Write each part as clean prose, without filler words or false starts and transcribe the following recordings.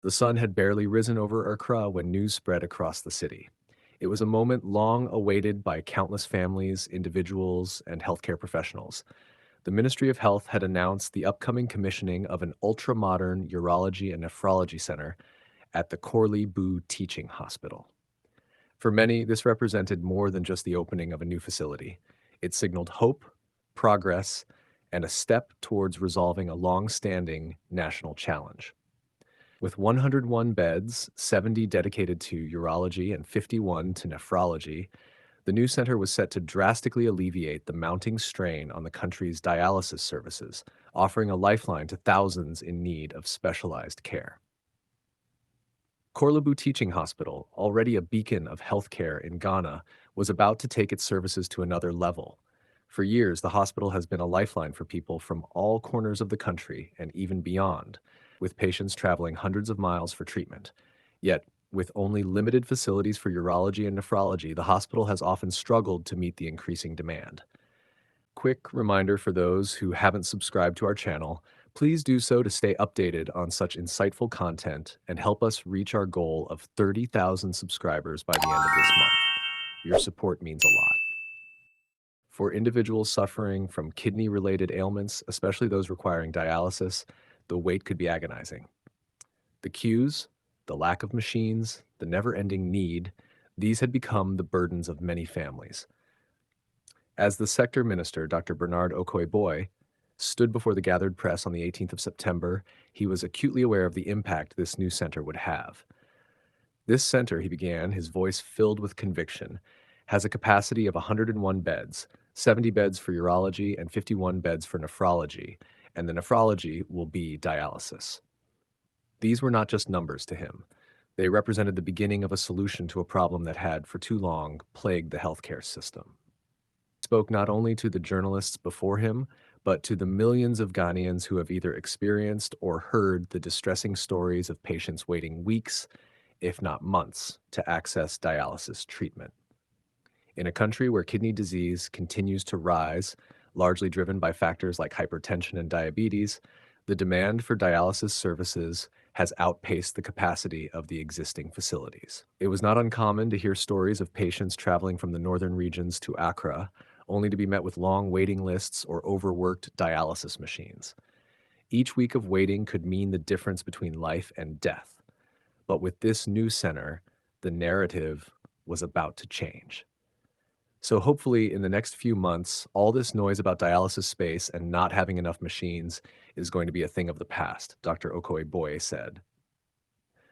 The sun had barely risen over Accra when news spread across the city. It was a moment long awaited by countless families, individuals, and healthcare professionals. The Ministry of Health had announced the upcoming commissioning of an ultra-modern urology and nephrology center at the Korle Bu Teaching Hospital. For many, this represented more than just the opening of a new facility. It signaled hope, progress, and a step towards resolving a long-standing national challenge. With 101 beds, 70 dedicated to urology and 51 to nephrology, the new center was set to drastically alleviate the mounting strain on the country's dialysis services, offering a lifeline to thousands in need of specialized care. Korle Bu Teaching Hospital, already a beacon of healthcare in Ghana, was about to take its services to another level. For years, the hospital has been a lifeline for people from all corners of the country and even beyond, with patients traveling hundreds of miles for treatment. Yet, with only limited facilities for urology and nephrology, the hospital has often struggled to meet the increasing demand. Quick reminder for those who haven't subscribed to our channel, please do so to stay updated on such insightful content and help us reach our goal of 30,000 subscribers by the end of this month. Your support means a lot. For individuals suffering from kidney-related ailments, especially those requiring dialysis, the wait could be agonizing. The queues, the lack of machines, the never-ending need, these had become the burdens of many families. As the sector minister, Dr. Bernard Okoe Boye, stood before the gathered press on the 18th of September, he was acutely aware of the impact this new center would have. This center, he began, his voice filled with conviction, has a capacity of 101 beds, 70 beds for urology and 51 beds for nephrology, and the nephrology will be dialysis. These were not just numbers to him. They represented the beginning of a solution to a problem that had, for too long, plagued the healthcare system. He spoke not only to the journalists before him, but to the millions of Ghanaians who have either experienced or heard the distressing stories of patients waiting weeks, if not months, to access dialysis treatment. In a country where kidney disease continues to rise, largely driven by factors like hypertension and diabetes, the demand for dialysis services has outpaced the capacity of the existing facilities. It was not uncommon to hear stories of patients traveling from the northern regions to Accra, only to be met with long waiting lists or overworked dialysis machines. Each week of waiting could mean the difference between life and death. But with this new center, the narrative was about to change. So hopefully in the next few months, all this noise about dialysis space and not having enough machines is going to be a thing of the past, Dr. Okoe Boye said,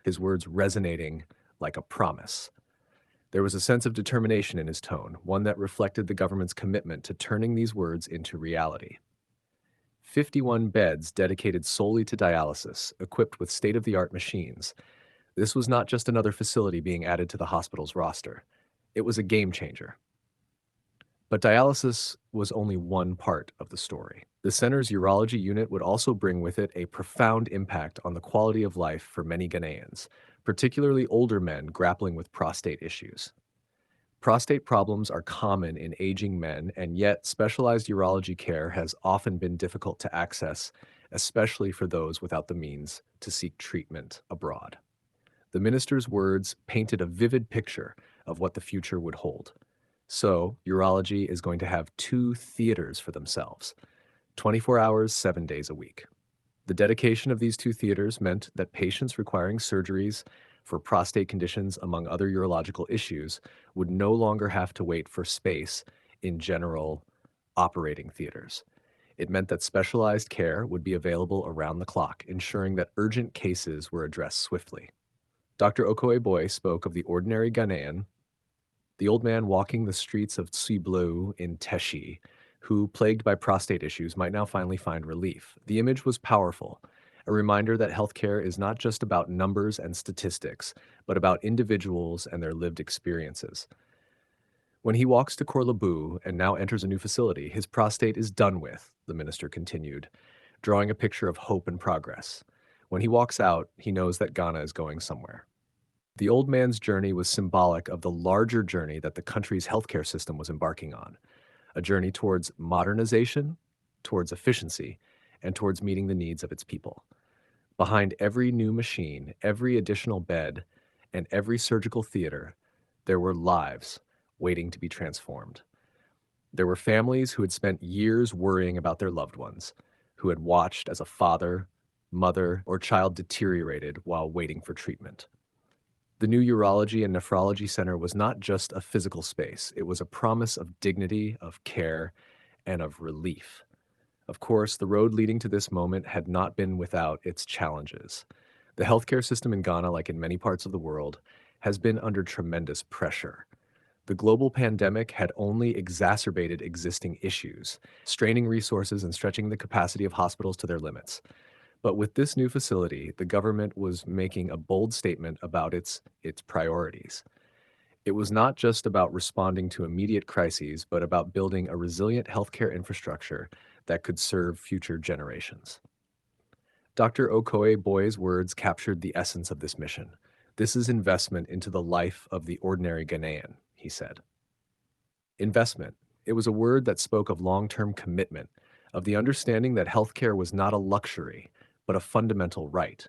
his words resonating like a promise. There was a sense of determination in his tone, one that reflected the government's commitment to turning these words into reality. 51 beds dedicated solely to dialysis, equipped with state-of-the-art machines. This was not just another facility being added to the hospital's roster. It was a game changer. But dialysis was only one part of the story. The center's urology unit would also bring with it a profound impact on the quality of life for many Ghanaians, particularly older men grappling with prostate issues. Prostate problems are common in aging men, and yet specialized urology care has often been difficult to access, especially for those without the means to seek treatment abroad. The minister's words painted a vivid picture of what the future would hold. So, urology is going to have 2 theaters for themselves, 24 hours, 7 days a week. The dedication of these 2 theaters meant that patients requiring surgeries for prostate conditions, among other urological issues, would no longer have to wait for space in general operating theaters. It meant that specialized care would be available around the clock, ensuring that urgent cases were addressed swiftly. Dr. Okoe Boye spoke of the ordinary Ghanaian, the old man walking the streets of Tsiblu in Teshi, who, plagued by prostate issues, might now finally find relief. The image was powerful, a reminder that healthcare is not just about numbers and statistics, but about individuals and their lived experiences. When he walks to Korle Bu and now enters a new facility, his prostate is done with, the minister continued, drawing a picture of hope and progress. When he walks out, he knows that Ghana is going somewhere. The old man's journey was symbolic of the larger journey that the country's healthcare system was embarking on, a journey towards modernization, towards efficiency, and towards meeting the needs of its people. Behind every new machine, every additional bed, and every surgical theater, there were lives waiting to be transformed. There were families who had spent years worrying about their loved ones, who had watched as a father, mother, or child deteriorated while waiting for treatment. The new Urology and Nephrology Center was not just a physical space, it was a promise of dignity, of care, and of relief. Of course, the road leading to this moment had not been without its challenges. The healthcare system in Ghana, like in many parts of the world, has been under tremendous pressure. The global pandemic had only exacerbated existing issues, straining resources and stretching the capacity of hospitals to their limits. But with this new facility, the government was making a bold statement about its priorities. It was not just about responding to immediate crises, but about building a resilient healthcare infrastructure that could serve future generations. Dr. Okoe Boye's words captured the essence of this mission. This is investment into the life of the ordinary Ghanaian, he said. Investment. It was a word that spoke of long-term commitment, of the understanding that healthcare was not a luxury, but a fundamental right.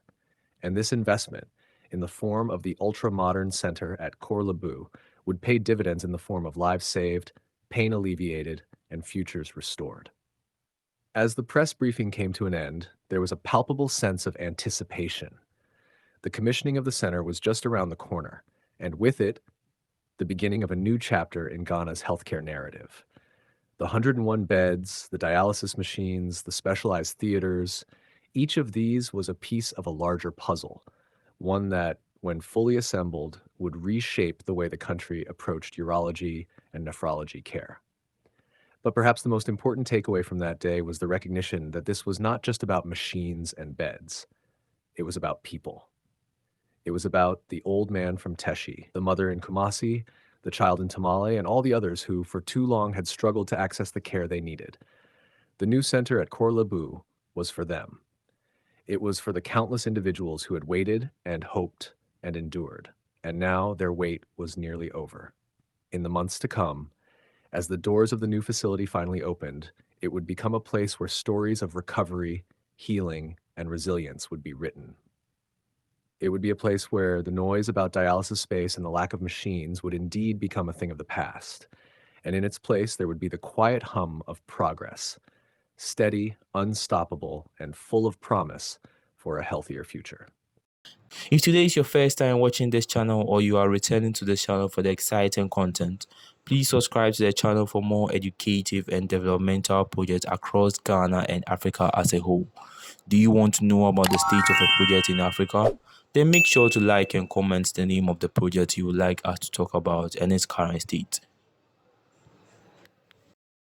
And this investment, in the form of the ultra-modern center at Korle Bu, would pay dividends in the form of lives saved, pain alleviated, and futures restored. As the press briefing came to an end, there was a palpable sense of anticipation. The commissioning of the center was just around the corner, and with it, the beginning of a new chapter in Ghana's healthcare narrative. The 101 beds, the dialysis machines, the specialized theaters, each of these was a piece of a larger puzzle, one that, when fully assembled, would reshape the way the country approached urology and nephrology care. But perhaps the most important takeaway from that day was the recognition that this was not just about machines and beds. It was about people. It was about the old man from Teshi, the mother in Kumasi, the child in Tamale, and all the others who, for too long, had struggled to access the care they needed. The new center at Korle Bu was for them. It was for the countless individuals who had waited and hoped and endured, and now their wait was nearly over. In the months to come, as the doors of the new facility finally opened, it would become a place where stories of recovery, healing, and resilience would be written. It would be a place where the noise about dialysis space and the lack of machines would indeed become a thing of the past. And in its place, there would be the quiet hum of progress, steady, unstoppable, and full of promise for a healthier future. If today is your first time watching this channel or you are returning to this channel for the exciting content, please subscribe to the channel for more educative and developmental projects across Ghana and Africa as a whole. Do you want to know about the state of a project in Africa? Then make sure to like and comment the name of the project you would like us to talk about and its current state.